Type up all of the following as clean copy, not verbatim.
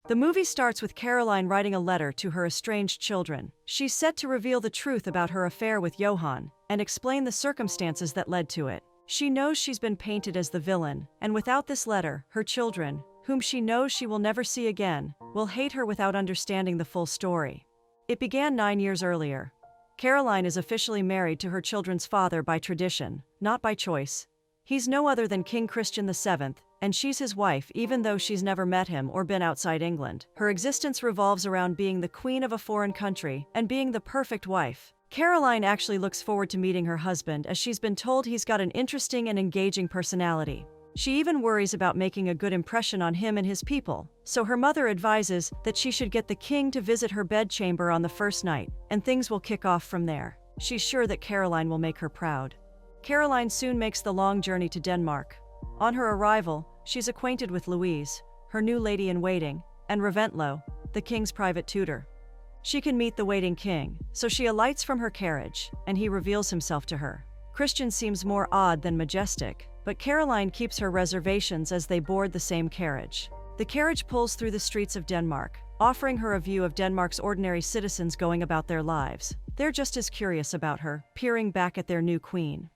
The movie starts with Caroline writing a letter to her estranged children. She's set to reveal the truth about her affair with Johann and explain the circumstances that led to it. She knows she's been painted as the villain, and without this letter, her children, whom she knows she will never see again, will hate her without understanding the full story. It began 9 years earlier. Caroline is officially married to her children's father by tradition, not by choice. He's no other than King Christian VII, and she's his wife even though she's never met him or been outside England. Her existence revolves around being the queen of a foreign country and being the perfect wife. Caroline actually looks forward to meeting her husband as she's been told he's got an interesting and engaging personality. She even worries about making a good impression on him and his people, so her mother advises that she should get the king to visit her bedchamber on the first night, and things will kick off from there. She's sure that Caroline will make her proud. Caroline soon makes the long journey to Denmark. On her arrival, she's acquainted with Louise, her new lady-in-waiting, and Reventlow, the king's private tutor. She can meet the waiting king, so she alights from her carriage, and he reveals himself to her. Christian seems more odd than majestic, but Caroline keeps her reservations as they board the same carriage. The carriage pulls through the streets of Denmark, offering her a view of Denmark's ordinary citizens going about their lives. They're just as curious about her, peering back at their new queen.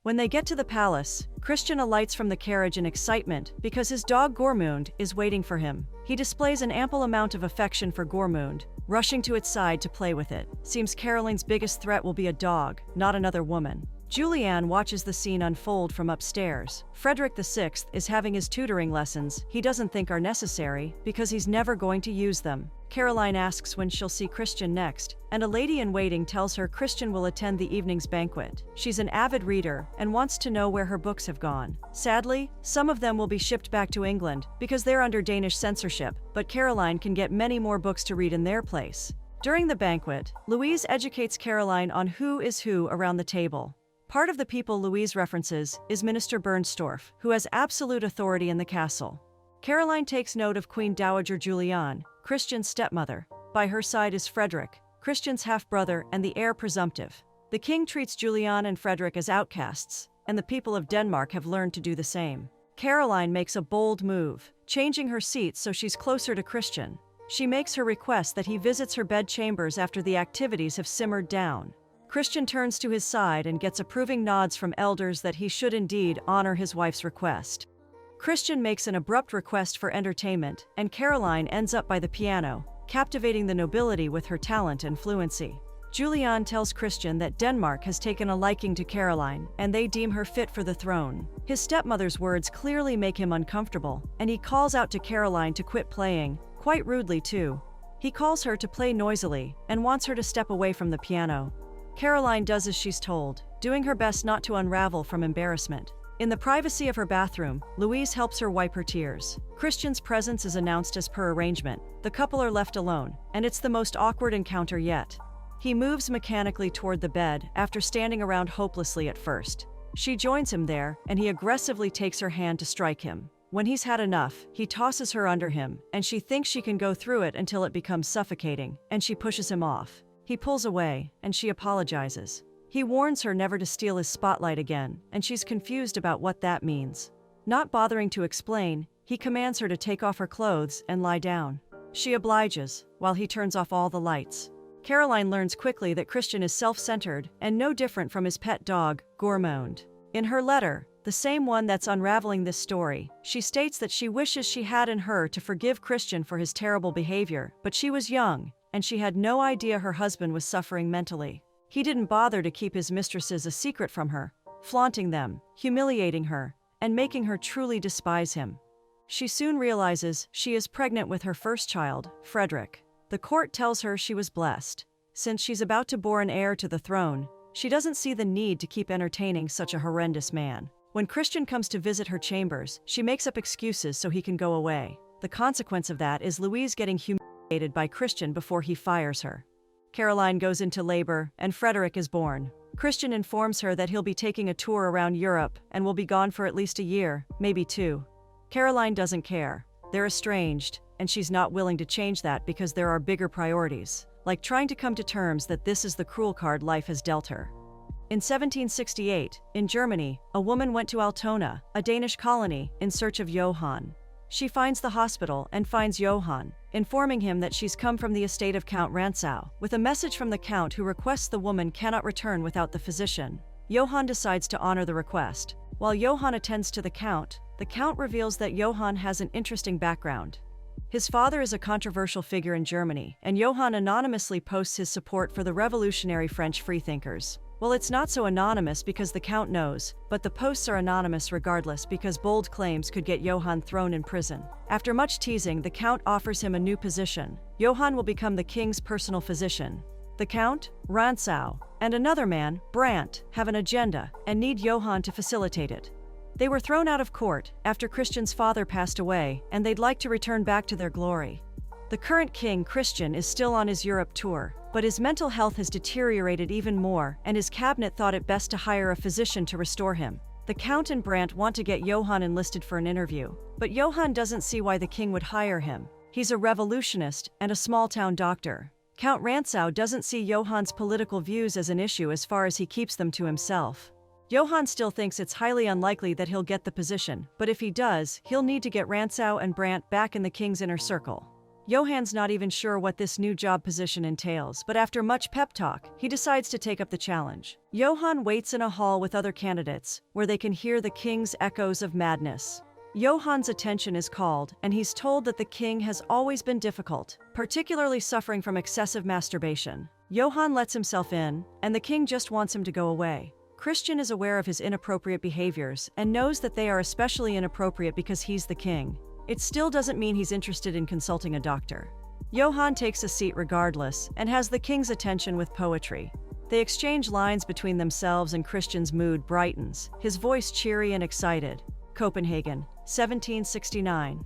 When they get to the palace, Christian alights from the carriage in excitement because his dog Gormund is waiting for him. He displays an ample amount of affection for Gormund, rushing to its side to play with it. Seems Caroline's biggest threat will be a dog, not another woman. Julianne watches the scene unfold from upstairs. Frederick VI is having his tutoring lessons he doesn't think are necessary because he's never going to use them. Caroline asks when she'll see Christian next, and a lady-in-waiting tells her Christian will attend the evening's banquet. She's an avid reader and wants to know where her books have gone. Sadly, some of them will be shipped back to England because they're under Danish censorship, but Caroline can get many more books to read in their place. During the banquet, Louise educates Caroline on who is who around the table. Part of the people Louise references is Minister Bernstorff, who has absolute authority in the castle. Caroline takes note of Queen Dowager Julianne, Christian's stepmother. By her side is Frederick, Christian's half-brother and the heir presumptive. The king treats Julianne and Frederick as outcasts, and the people of Denmark have learned to do the same. Caroline makes a bold move, changing her seat so she's closer to Christian. She makes her request that he visits her bedchambers after the activities have simmered down. Christian turns to his side and gets approving nods from elders that he should indeed honor his wife's request. Christian makes an abrupt request for entertainment, and Caroline ends up by the piano, captivating the nobility with her talent and fluency. Julianne tells Christian that Denmark has taken a liking to Caroline, and they deem her fit for the throne. His stepmother's words clearly make him uncomfortable, and he calls out to Caroline to quit playing, quite rudely too. He calls her to play noisily, and wants her to step away from the piano. Caroline does as she's told, doing her best not to unravel from embarrassment. In the privacy of her bathroom, Louise helps her wipe her tears. Christian's presence is announced as per arrangement. The couple are left alone, and it's the most awkward encounter yet. He moves mechanically toward the bed after standing around hopelessly at first. She joins him there, and he aggressively takes her hand to strike him. When he's had enough, he tosses her under him, and she thinks she can go through it until it becomes suffocating, and she pushes him off. He pulls away, and she apologizes. He warns her never to steal his spotlight again, and she's confused about what that means. Not bothering to explain, he commands her to take off her clothes and lie down. She obliges, while he turns off all the lights. Caroline learns quickly that Christian is self-centered and no different from his pet dog, Gormund. In her letter, the same one that's unraveling this story, she states that she wishes she had in her to forgive Christian for his terrible behavior, but she was young, and she had no idea her husband was suffering mentally. He didn't bother to keep his mistresses a secret from her, flaunting them, humiliating her, and making her truly despise him. She soon realizes she is pregnant with her first child, Frederick. The court tells her she was blessed. Since she's about to bear an heir to the throne, she doesn't see the need to keep entertaining such a horrendous man. When Christian comes to visit her chambers, she makes up excuses so he can go away. The consequence of that is Louise getting humiliated by Christian before he fires her. Caroline goes into labor, and Frederick is born. Christian informs her that he'll be taking a tour around Europe and will be gone for at least a year, maybe 2. Caroline doesn't care. They're estranged, and she's not willing to change that because there are bigger priorities, like trying to come to terms that this is the cruel card life has dealt her. In 1768, in Germany, a woman went to Altona, a Danish colony, in search of Johann. She finds the hospital and finds Johann, informing him that she's come from the estate of Count Rantzau, with a message from the Count who requests the woman cannot return without the physician. Johann decides to honor the request. While Johann attends to the Count reveals that Johann has an interesting background. His father is a controversial figure in Germany, and Johann anonymously posts his support for the revolutionary French freethinkers. Well, it's not so anonymous because the Count knows, but the posts are anonymous regardless because bold claims could get Johann thrown in prison. After much teasing, the Count offers him a new position. Johann will become the king's personal physician. The Count, Rantzau, and another man, Brandt, have an agenda and need Johann to facilitate it. They were thrown out of court after Christian's father passed away, and they'd like to return back to their glory. The current king, Christian, is still on his Europe tour, but his mental health has deteriorated even more, and his cabinet thought it best to hire a physician to restore him. The Count and Brandt want to get Johann enlisted for an interview, but Johann doesn't see why the king would hire him. He's a revolutionist and a small-town doctor. Count Rantzau doesn't see Johann's political views as an issue as far as he keeps them to himself. Johann still thinks it's highly unlikely that he'll get the position, but if he does, he'll need to get Rantzau and Brandt back in the king's inner circle. Johann's not even sure what this new job position entails, but after much pep talk, he decides to take up the challenge. Johann waits in a hall with other candidates, where they can hear the king's echoes of madness. Johann's attention is called, and he's told that the king has always been difficult, particularly suffering from excessive masturbation. Johann lets himself in, and the king just wants him to go away. Christian is aware of his inappropriate behaviors and knows that they are especially inappropriate because he's the king. It still doesn't mean he's interested in consulting a doctor. Johann takes a seat regardless and has the king's attention with poetry. They exchange lines between themselves and Christian's mood brightens, his voice cheery and excited. Copenhagen, 1769.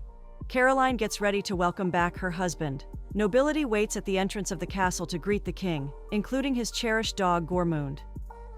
Caroline gets ready to welcome back her husband. Nobility waits at the entrance of the castle to greet the king, including his cherished dog Gormund.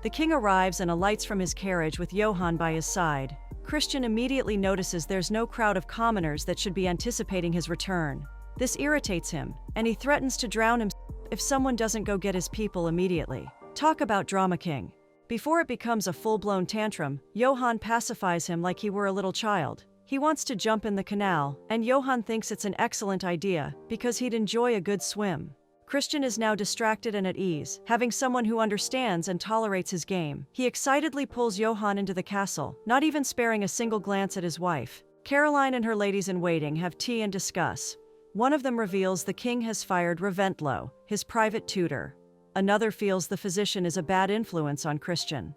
The king arrives and alights from his carriage with Johann by his side. Christian immediately notices there's no crowd of commoners that should be anticipating his return. This irritates him, and he threatens to drown himself if someone doesn't go get his people immediately. Talk about drama king. Before it becomes a full-blown tantrum, Johann pacifies him like he were a little child. He wants to jump in the canal, and Johann thinks it's an excellent idea because he'd enjoy a good swim. Christian is now distracted and at ease, having someone who understands and tolerates his game. He excitedly pulls Johann into the castle, not even sparing a single glance at his wife. Caroline and her ladies-in-waiting have tea and discuss. One of them reveals the king has fired Reventlow, his private tutor. Another feels the physician is a bad influence on Christian.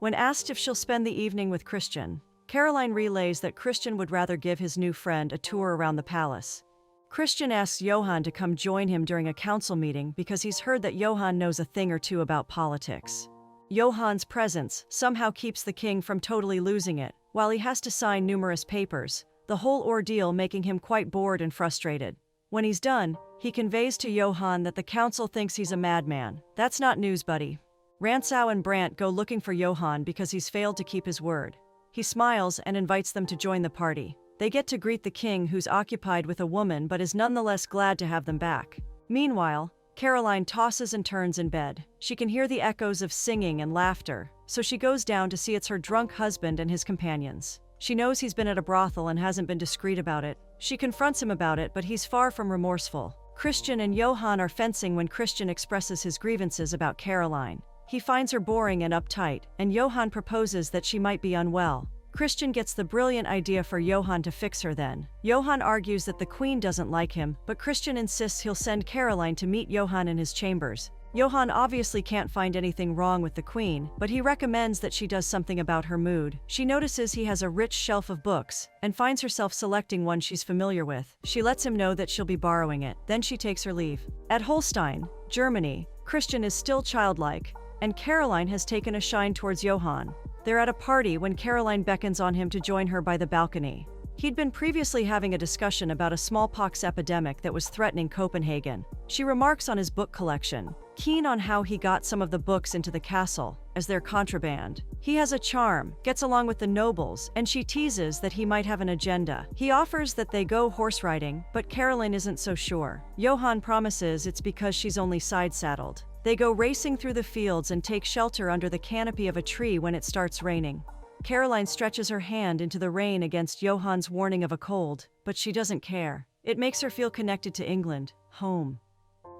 When asked if she'll spend the evening with Christian, Caroline relays that Christian would rather give his new friend a tour around the palace. Christian asks Johann to come join him during a council meeting because he's heard that Johann knows a thing or two about politics. Johann's presence somehow keeps the king from totally losing it, while he has to sign numerous papers, the whole ordeal making him quite bored and frustrated. When he's done, he conveys to Johann that the council thinks he's a madman. That's not news, buddy. Rantzau and Brandt go looking for Johann because he's failed to keep his word. He smiles and invites them to join the party. They get to greet the king, who's occupied with a woman but is nonetheless glad to have them back. Meanwhile, Caroline tosses and turns in bed. She can hear the echoes of singing and laughter, so she goes down to see it's her drunk husband and his companions. She knows he's been at a brothel and hasn't been discreet about it. She confronts him about it, but he's far from remorseful. Christian and Johann are fencing when Christian expresses his grievances about Caroline. He finds her boring and uptight, and Johann proposes that she might be unwell. Christian gets the brilliant idea for Johann to fix her then. Johann argues that the queen doesn't like him, but Christian insists he'll send Caroline to meet Johann in his chambers. Johann obviously can't find anything wrong with the queen, but he recommends that she does something about her mood. She notices he has a rich shelf of books, and finds herself selecting one she's familiar with. She lets him know that she'll be borrowing it, then she takes her leave. At Holstein, Germany, Christian is still childlike, and Caroline has taken a shine towards Johann. They're at a party when Caroline beckons on him to join her by the balcony. He'd been previously having a discussion about a smallpox epidemic that was threatening Copenhagen. She remarks on his book collection, keen on how he got some of the books into the castle, as their contraband. He has a charm, gets along with the nobles, and she teases that he might have an agenda. He offers that they go horse riding, but Caroline isn't so sure. Johann promises it's because she's only side-saddled. They go racing through the fields and take shelter under the canopy of a tree when it starts raining. Caroline stretches her hand into the rain against Johann's warning of a cold, but she doesn't care. It makes her feel connected to England, home.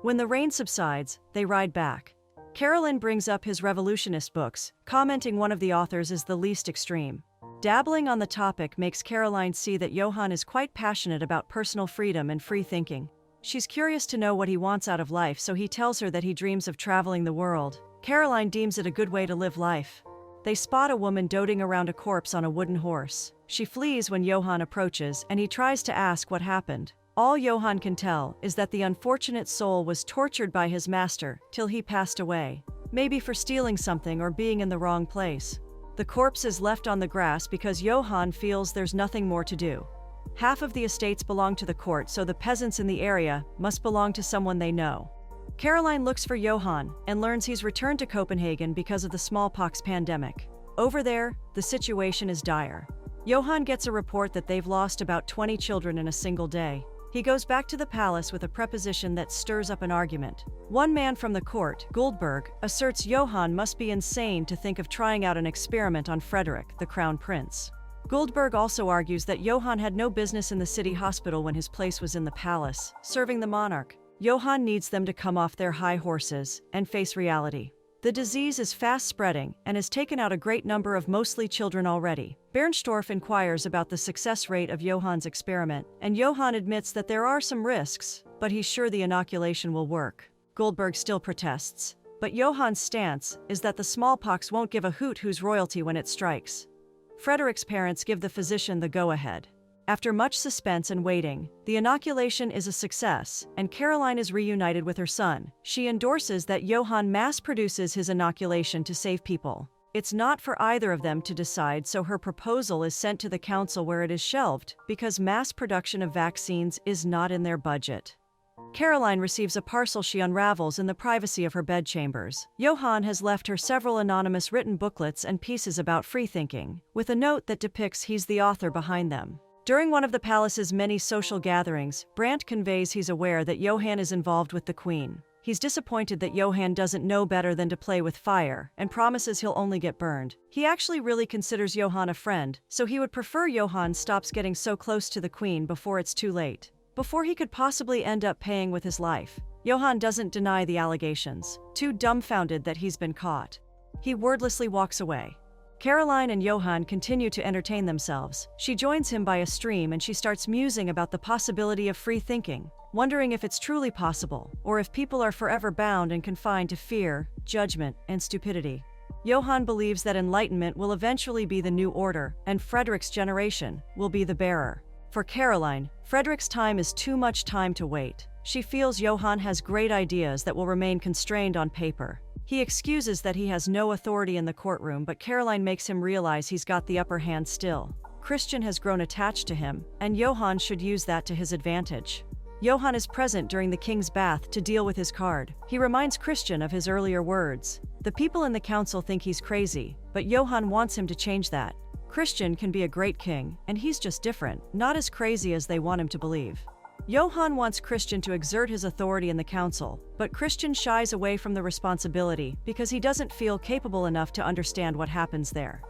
When the rain subsides, they ride back. Caroline brings up his revolutionist books, commenting one of the authors is the least extreme. Dabbling on the topic makes Caroline see that Johann is quite passionate about personal freedom and free thinking. She's curious to know what he wants out of life, so he tells her that he dreams of traveling the world. Caroline deems it a good way to live life. They spot a woman doting around a corpse on a wooden horse. She flees when Johann approaches, and he tries to ask what happened. All Johann can tell is that the unfortunate soul was tortured by his master till he passed away, maybe for stealing something or being in the wrong place. The corpse is left on the grass because Johann feels there's nothing more to do. Half of the estates belong to the court, so the peasants in the area must belong to someone they know. Caroline looks for Johann and learns he's returned to Copenhagen because of the smallpox pandemic. Over there, the situation is dire. Johann gets a report that they've lost about 20 children in a single day. He goes back to the palace with a preposition that stirs up an argument. One man from the court, Guldberg, asserts Johann must be insane to think of trying out an experiment on Frederick, the crown prince. Guldberg also argues that Johann had no business in the city hospital when his place was in the palace, serving the monarch. Johann needs them to come off their high horses and face reality. The disease is fast spreading and has taken out a great number of mostly children already. Bernstorff inquires about the success rate of Johann's experiment, and Johann admits that there are some risks, but he's sure the inoculation will work. Guldberg still protests, but Johann's stance is that the smallpox won't give a hoot who's royalty when it strikes. Frederick's parents give the physician the go-ahead. After much suspense and waiting, the inoculation is a success, and Caroline is reunited with her son. She endorses that Johann mass-produces his inoculation to save people. It's not for either of them to decide, so her proposal is sent to the council where it is shelved, because mass production of vaccines is not in their budget. Caroline receives a parcel she unravels in the privacy of her bedchambers. Johann has left her several anonymous written booklets and pieces about freethinking, with a note that depicts he's the author behind them. During one of the palace's many social gatherings, Brandt conveys he's aware that Johann is involved with the Queen. He's disappointed that Johann doesn't know better than to play with fire, and promises he'll only get burned. He actually really considers Johann a friend, so he would prefer Johann stops getting so close to the Queen before it's too late. Before he could possibly end up paying with his life. Johann doesn't deny the allegations, too dumbfounded that he's been caught. He wordlessly walks away. Caroline and Johann continue to entertain themselves. She joins him by a stream and she starts musing about the possibility of free thinking, wondering if it's truly possible, or if people are forever bound and confined to fear, judgment, and stupidity. Johann believes that enlightenment will eventually be the new order, and Frederick's generation will be the bearer. For Caroline, Frederick's time is too much time to wait. She feels Johann has great ideas that will remain constrained on paper. He excuses that he has no authority in the courtroom, but Caroline makes him realize he's got the upper hand still. Christian has grown attached to him, and Johann should use that to his advantage. Johann is present during the king's bath to deal with his card. He reminds Christian of his earlier words. The people in the council think he's crazy, but Johann wants him to change that. Christian can be a great king, and he's just different, not as crazy as they want him to believe. Johann wants Christian to exert his authority in the council, but Christian shies away from the responsibility because he doesn't feel capable enough to understand what happens there.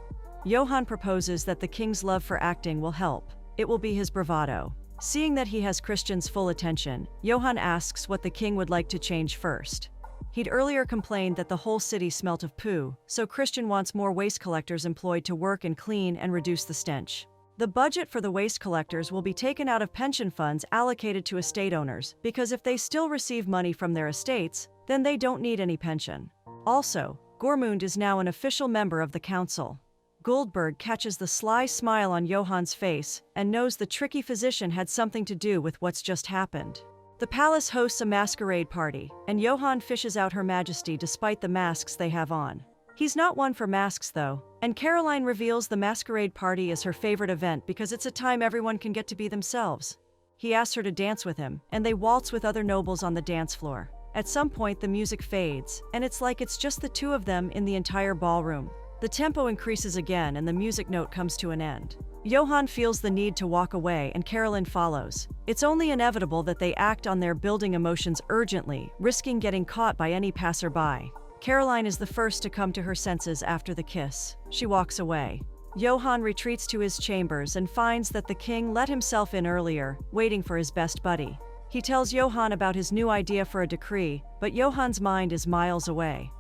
Johann proposes that the king's love for acting will help. It will be his bravado. Seeing that he has Christian's full attention, Johann asks what the king would like to change first. He'd earlier complained that the whole city smelt of poo, so Christian wants more waste collectors employed to work and clean and reduce the stench. The budget for the waste collectors will be taken out of pension funds allocated to estate owners, because if they still receive money from their estates, then they don't need any pension. Also, Gormund is now an official member of the council. Guldberg catches the sly smile on Johann's face and knows the tricky physician had something to do with what's just happened. The palace hosts a masquerade party, and Johann fishes out Her Majesty despite the masks they have on. He's not one for masks though, and Caroline reveals the masquerade party is her favorite event because it's a time everyone can get to be themselves. He asks her to dance with him, and they waltz with other nobles on the dance floor. At some point the music fades, and it's like it's just the two of them in the entire ballroom. The tempo increases again and the music note comes to an end. Johann feels the need to walk away and Caroline follows. It's only inevitable that they act on their building emotions urgently, risking getting caught by any passerby. Caroline is the first to come to her senses after the kiss. She walks away. Johann retreats to his chambers and finds that the king let himself in earlier, waiting for his best buddy. He tells Johann about his new idea for a decree, but Johann's mind is miles away.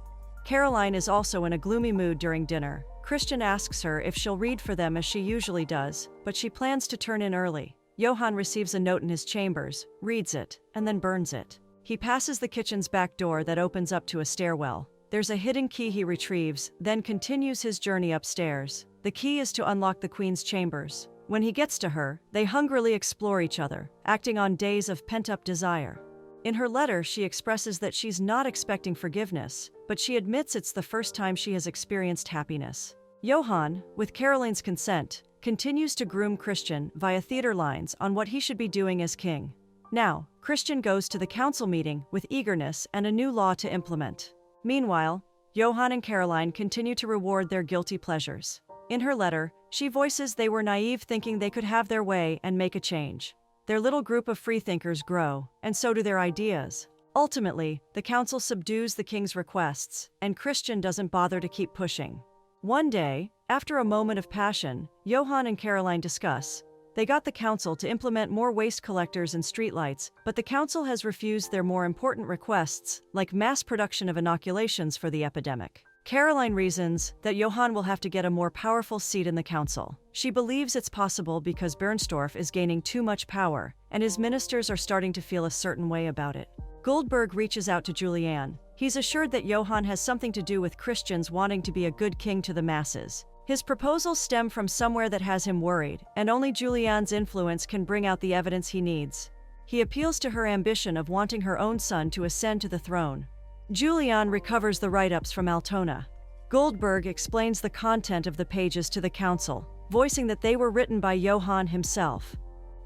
Caroline is also in a gloomy mood during dinner. Christian asks her if she'll read for them as she usually does, but she plans to turn in early. Johann receives a note in his chambers, reads it, and then burns it. He passes the kitchen's back door that opens up to a stairwell. There's a hidden key he retrieves, then continues his journey upstairs. The key is to unlock the queen's chambers. When he gets to her, they hungrily explore each other, acting on days of pent-up desire. In her letter, she expresses that she's not expecting forgiveness, but she admits it's the first time she has experienced happiness. Johann, with Caroline's consent, continues to groom Christian via theater lines on what he should be doing as king. Now, Christian goes to the council meeting with eagerness and a new law to implement. Meanwhile, Johann and Caroline continue to reward their guilty pleasures. In her letter, she voices they were naive thinking they could have their way and make a change. Their little group of freethinkers grow, and so do their ideas. Ultimately, the council subdues the king's requests, and Christian doesn't bother to keep pushing. One day, after a moment of passion, Johann and Caroline discuss. They got the council to implement more waste collectors and streetlights, but the council has refused their more important requests, like mass production of inoculations for the epidemic. Caroline reasons that Johann will have to get a more powerful seat in the council. She believes it's possible because Bernstorff is gaining too much power, and his ministers are starting to feel a certain way about it. Goldberg reaches out to Julianne. He's assured that Johann has something to do with Christians wanting to be a good king to the masses. His proposals stem from somewhere that has him worried, and only Julianne's influence can bring out the evidence he needs. He appeals to her ambition of wanting her own son to ascend to the throne. Julianne recovers the write-ups from Altona. Goldberg explains the content of the pages to the council, voicing that they were written by Johann himself.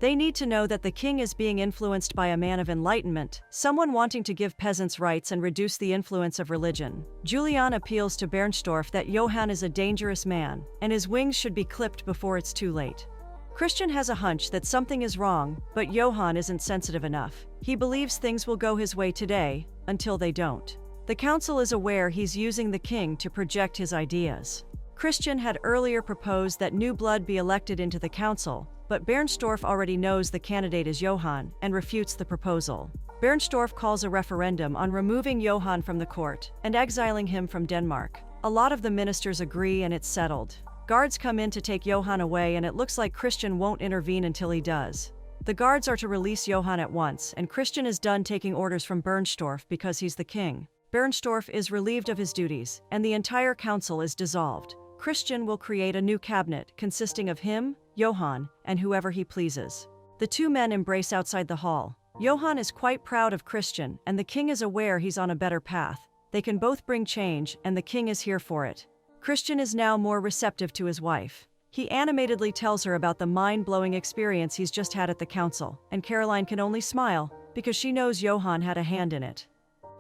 They need to know that the king is being influenced by a man of enlightenment, someone wanting to give peasants rights and reduce the influence of religion. Julianne appeals to Bernstorff that Johann is a dangerous man, and his wings should be clipped before it's too late. Christian has a hunch that something is wrong, but Johann isn't sensitive enough. He believes things will go his way today, until they don't. The council is aware he's using the king to project his ideas. Christian had earlier proposed that new blood be elected into the council, but Bernstorff already knows the candidate is Johann and refutes the proposal. Bernstorff calls a referendum on removing Johann from the court and exiling him from Denmark. A lot of the ministers agree and it's settled. Guards come in to take Johann away and it looks like Christian won't intervene until he does. The guards are to release Johann at once, and Christian is done taking orders from Bernstorff because he's the king. Bernstorff is relieved of his duties, and the entire council is dissolved. Christian will create a new cabinet consisting of him, Johann, and whoever he pleases. The two men embrace outside the hall. Johann is quite proud of Christian, and the king is aware he's on a better path. They can both bring change, and the king is here for it. Christian is now more receptive to his wife. He animatedly tells her about the mind-blowing experience he's just had at the council, and Caroline can only smile, because she knows Johann had a hand in it.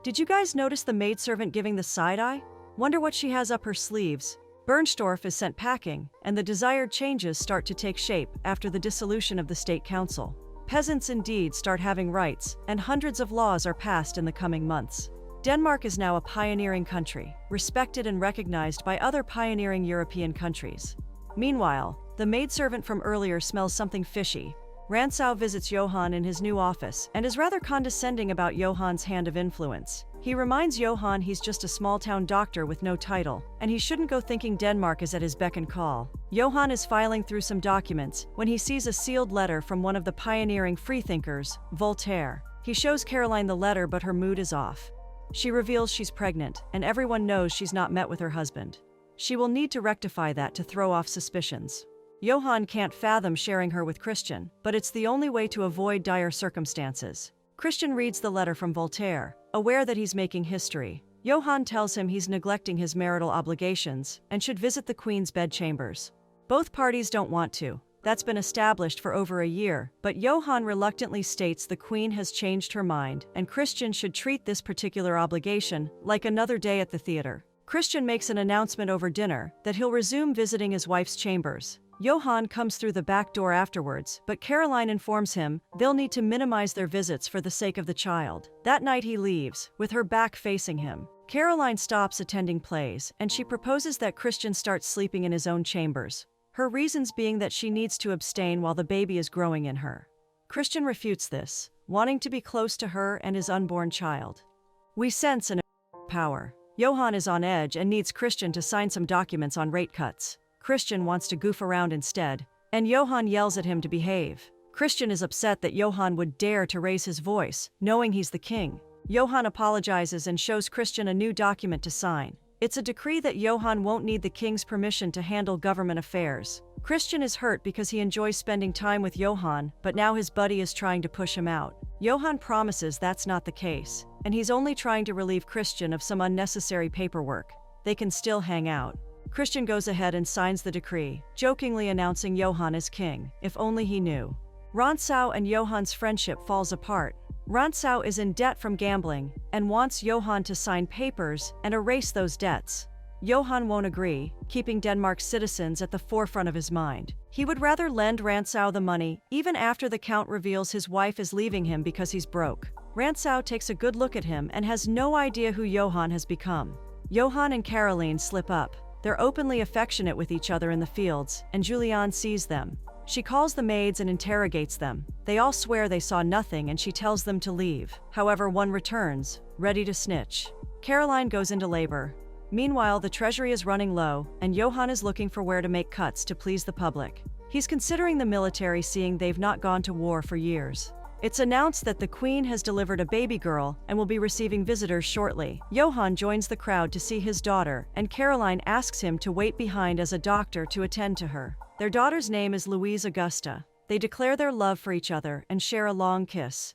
Did you guys notice the maidservant giving the side-eye? Wonder what she has up her sleeves. Bernstorff is sent packing, and the desired changes start to take shape after the dissolution of the state council. Peasants indeed start having rights, and hundreds of laws are passed in the coming months. Denmark is now a pioneering country, respected and recognized by other pioneering European countries. Meanwhile, the maidservant from earlier smells something fishy. Rantzau visits Johann in his new office and is rather condescending about Johann's hand of influence. He reminds Johann he's just a small-town doctor with no title, and he shouldn't go thinking Denmark is at his beck and call. Johann is filing through some documents when he sees a sealed letter from one of the pioneering freethinkers, Voltaire. He shows Caroline the letter, but her mood is off. She reveals she's pregnant, and everyone knows she's not met with her husband. She will need to rectify that to throw off suspicions. Johann can't fathom sharing her with Christian, but it's the only way to avoid dire circumstances. Christian reads the letter from Voltaire, aware that he's making history. Johann tells him he's neglecting his marital obligations and should visit the Queen's bedchambers. Both parties don't want to. That's been established for over a year, but Johann reluctantly states the Queen has changed her mind and Christian should treat this particular obligation like another day at the theater. Christian makes an announcement over dinner that he'll resume visiting his wife's chambers. Johann comes through the back door afterwards, but Caroline informs him they'll need to minimize their visits for the sake of the child. That night he leaves, with her back facing him. Caroline stops attending plays, and she proposes that Christian start sleeping in his own chambers. her reasons being that she needs to abstain while the baby is growing in her. Christian refutes this, wanting to be close to her and his unborn child. We sense an power. Johann is on edge and needs Christian to sign some documents on rate cuts. Christian wants to goof around instead, and Johann yells at him to behave. Christian is upset that Johann would dare to raise his voice, knowing he's the king. Johann apologizes and shows Christian a new document to sign. It's a decree that Johann won't need the king's permission to handle government affairs. Christian is hurt because he enjoys spending time with Johann, but now his buddy is trying to push him out. Johann promises that's not the case, and he's only trying to relieve Christian of some unnecessary paperwork. They can still hang out. Christian goes ahead and signs the decree, jokingly announcing Johann as king, if only he knew. Rantzau and Johann's friendship falls apart. Rantzau is in debt from gambling and wants Johann to sign papers and erase those debts. Johann won't agree, keeping Denmark's citizens at the forefront of his mind. He would rather lend Rantzau the money, even after the Count reveals his wife is leaving him because he's broke. Rantzau takes a good look at him and has no idea who Johann has become. Johann and Caroline slip up. They're openly affectionate with each other in the fields, and Juliane sees them. She calls the maids and interrogates them. They all swear they saw nothing and she tells them to leave. However, one returns, ready to snitch. Caroline goes into labor. Meanwhile, the treasury is running low, and Johann is looking for where to make cuts to please the public. He's considering the military, seeing they've not gone to war for years. It's announced that the Queen has delivered a baby girl and will be receiving visitors shortly. Johann joins the crowd to see his daughter, and Caroline asks him to wait behind as a doctor to attend to her. Their daughter's name is Louise Augusta. They declare their love for each other and share a long kiss.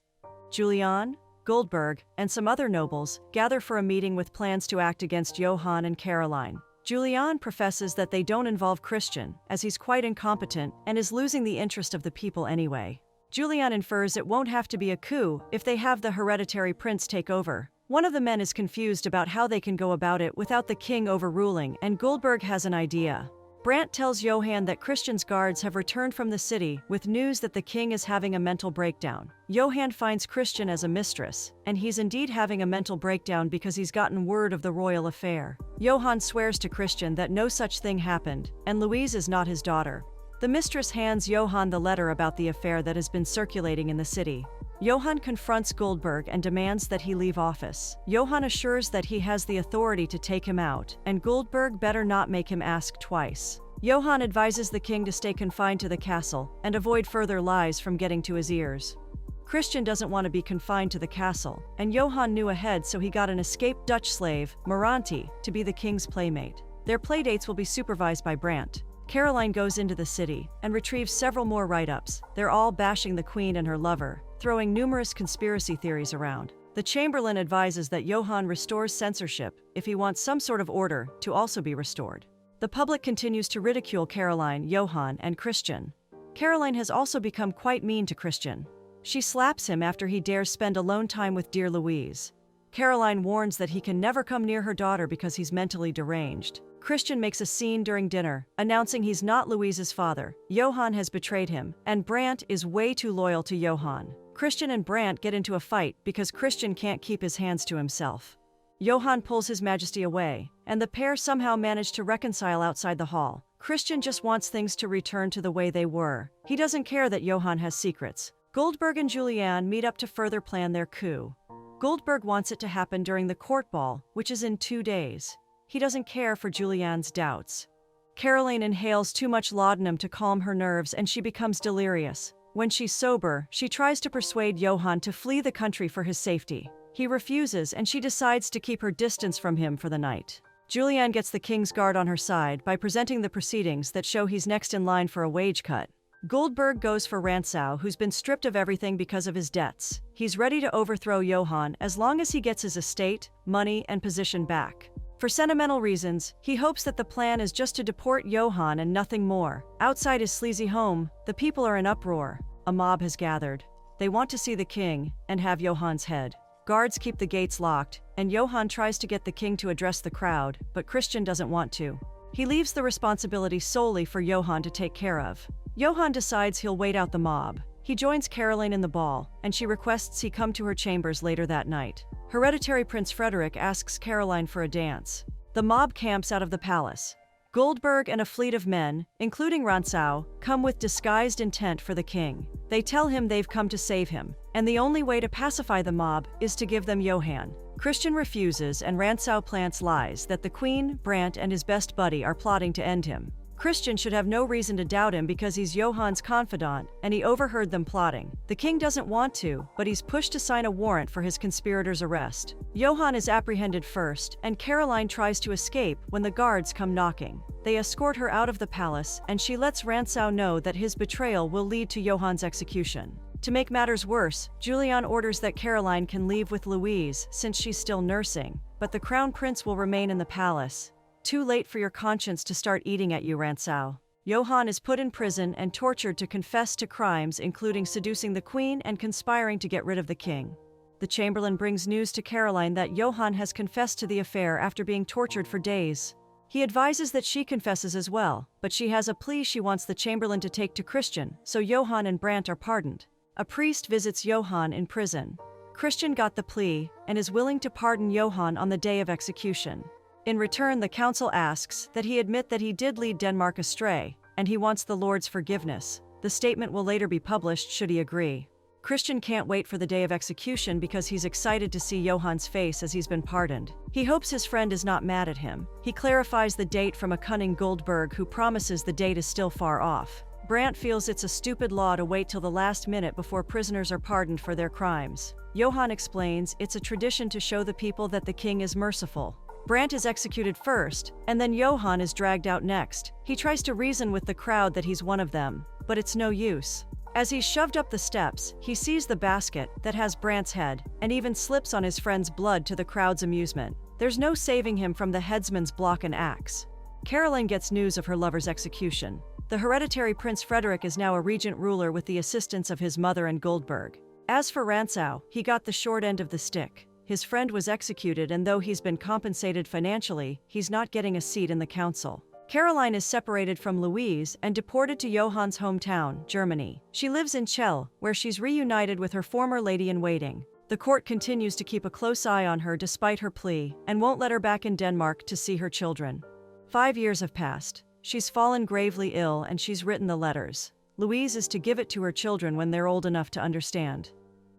Juliane, Goldberg, and some other nobles gather for a meeting with plans to act against Johann and Caroline. Juliane professes that they don't involve Christian, as he's quite incompetent and is losing the interest of the people anyway. Juliane infers it won't have to be a coup if they have the hereditary prince take over. One of the men is confused about how they can go about it without the king overruling, and Goldberg has an idea. Brandt tells Johann that Christian's guards have returned from the city with news that the king is having a mental breakdown. Johann finds Christian as a mistress, and he's indeed having a mental breakdown because he's gotten word of the royal affair. Johann swears to Christian that no such thing happened, and Louise is not his daughter. The mistress hands Johann the letter about the affair that has been circulating in the city. Johann confronts Goldberg and demands that he leave office. Johann assures that he has the authority to take him out, and Goldberg better not make him ask twice. Johann advises the king to stay confined to the castle and avoid further lies from getting to his ears. Christian doesn't want to be confined to the castle, and Johann knew ahead, so he got an escaped Dutch slave, Moranti, to be the king's playmate. Their playdates will be supervised by Brandt. Caroline goes into the city and retrieves several more write-ups. They're all bashing the queen and her lover, throwing numerous conspiracy theories around. The Chamberlain advises that Johann restores censorship if he wants some sort of order to also be restored. The public continues to ridicule Caroline, Johann, and Christian. Caroline has also become quite mean to Christian. She slaps him after he dares spend alone time with dear Louise. Caroline warns that he can never come near her daughter because he's mentally deranged. Christian makes a scene during dinner, announcing he's not Louise's father. Johann has betrayed him, and Brandt is way too loyal to Johann. Christian and Brandt get into a fight because Christian can't keep his hands to himself. Johann pulls His Majesty away, and the pair somehow manage to reconcile outside the hall. Christian just wants things to return to the way they were. He doesn't care that Johann has secrets. Goldberg and Juliane meet up to further plan their coup. Goldberg wants it to happen during the court ball, which is in 2 days. He doesn't care for Juliane's doubts. Caroline inhales too much laudanum to calm her nerves and she becomes delirious. When she's sober, she tries to persuade Johann to flee the country for his safety. He refuses and she decides to keep her distance from him for the night. Juliane gets the king's guard on her side by presenting the proceedings that show he's next in line for a wage cut. Goldberg goes for Rantzau, who's been stripped of everything because of his debts. He's ready to overthrow Johann as long as he gets his estate, money, and position back. For sentimental reasons, he hopes that the plan is just to deport Johann and nothing more. Outside his sleazy home, the people are in uproar. A mob has gathered. They want to see the king and have Johann's head. Guards keep the gates locked, and Johann tries to get the king to address the crowd, but Christian doesn't want to. He leaves the responsibility solely for Johann to take care of. Johann decides he'll wait out the mob. He joins Caroline in the ball, and she requests he come to her chambers later that night. Hereditary Prince Frederick asks Caroline for a dance. The mob camps out of the palace. Goldberg and a fleet of men, including Rantzau, come with disguised intent for the king. They tell him they've come to save him, and the only way to pacify the mob is to give them Johann. Christian refuses, and Rantzau plants lies that the queen, Brandt, and his best buddy are plotting to end him. Christian should have no reason to doubt him because he's Johann's confidant, and he overheard them plotting. The king doesn't want to, but he's pushed to sign a warrant for his conspirators' arrest. Johann is apprehended first, and Caroline tries to escape when the guards come knocking. They escort her out of the palace, and she lets Rantzau know that his betrayal will lead to Johann's execution. To make matters worse, Julian orders that Caroline can leave with Louise since she's still nursing, but the crown prince will remain in the palace. Too late for your conscience to start eating at you, Rantzau. Johann is put in prison and tortured to confess to crimes including seducing the queen and conspiring to get rid of the king. The chamberlain brings news to Caroline that Johann has confessed to the affair after being tortured for days. He advises that she confesses as well, but she has a plea she wants the chamberlain to take to Christian, so Johann and Brandt are pardoned. A priest visits Johann in prison. Christian got the plea and is willing to pardon Johann on the day of execution. In return, the council asks that he admit that he did lead Denmark astray, and he wants the Lord's forgiveness. The statement will later be published should he agree. Christian can't wait for the day of execution because he's excited to see Johann's face as he's been pardoned. He hopes his friend is not mad at him. He clarifies the date from a cunning Goldberg who promises the date is still far off. Brandt feels it's a stupid law to wait till the last minute before prisoners are pardoned for their crimes. Johann explains it's a tradition to show the people that the king is merciful. Brandt is executed first, and then Johann is dragged out next. He tries to reason with the crowd that he's one of them, but it's no use. As he's shoved up the steps, he sees the basket that has Brandt's head, and even slips on his friend's blood to the crowd's amusement. There's no saving him from the headsman's block and axe. Caroline gets news of her lover's execution. The hereditary Prince Frederick is now a regent ruler with the assistance of his mother and Goldberg. As for Rantzau, he got the short end of the stick. His friend was executed, and though he's been compensated financially, he's not getting a seat in the council. Caroline is separated from Louise and deported to Johann's hometown, Germany. She lives in Chell, where she's reunited with her former lady-in-waiting. The court continues to keep a close eye on her despite her plea, and won't let her back in Denmark to see her children. 5 years have passed. She's fallen gravely ill, and she's written the letters. Louise is to give it to her children when they're old enough to understand.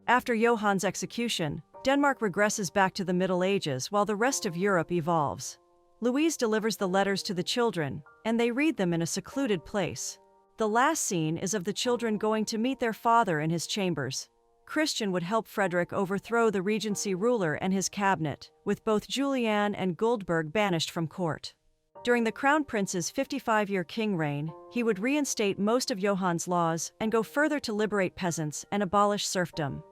After Johann's execution, Denmark regresses back to the Middle Ages while the rest of Europe evolves. Louise delivers the letters to the children, and they read them in a secluded place. The last scene is of the children going to meet their father in his chambers. Christian would help Frederick overthrow the regency ruler and his cabinet, with both Julian and Goldberg banished from court. During the Crown Prince's 55-year king reign, he would reinstate most of Johann's laws and go further to liberate peasants and abolish serfdom.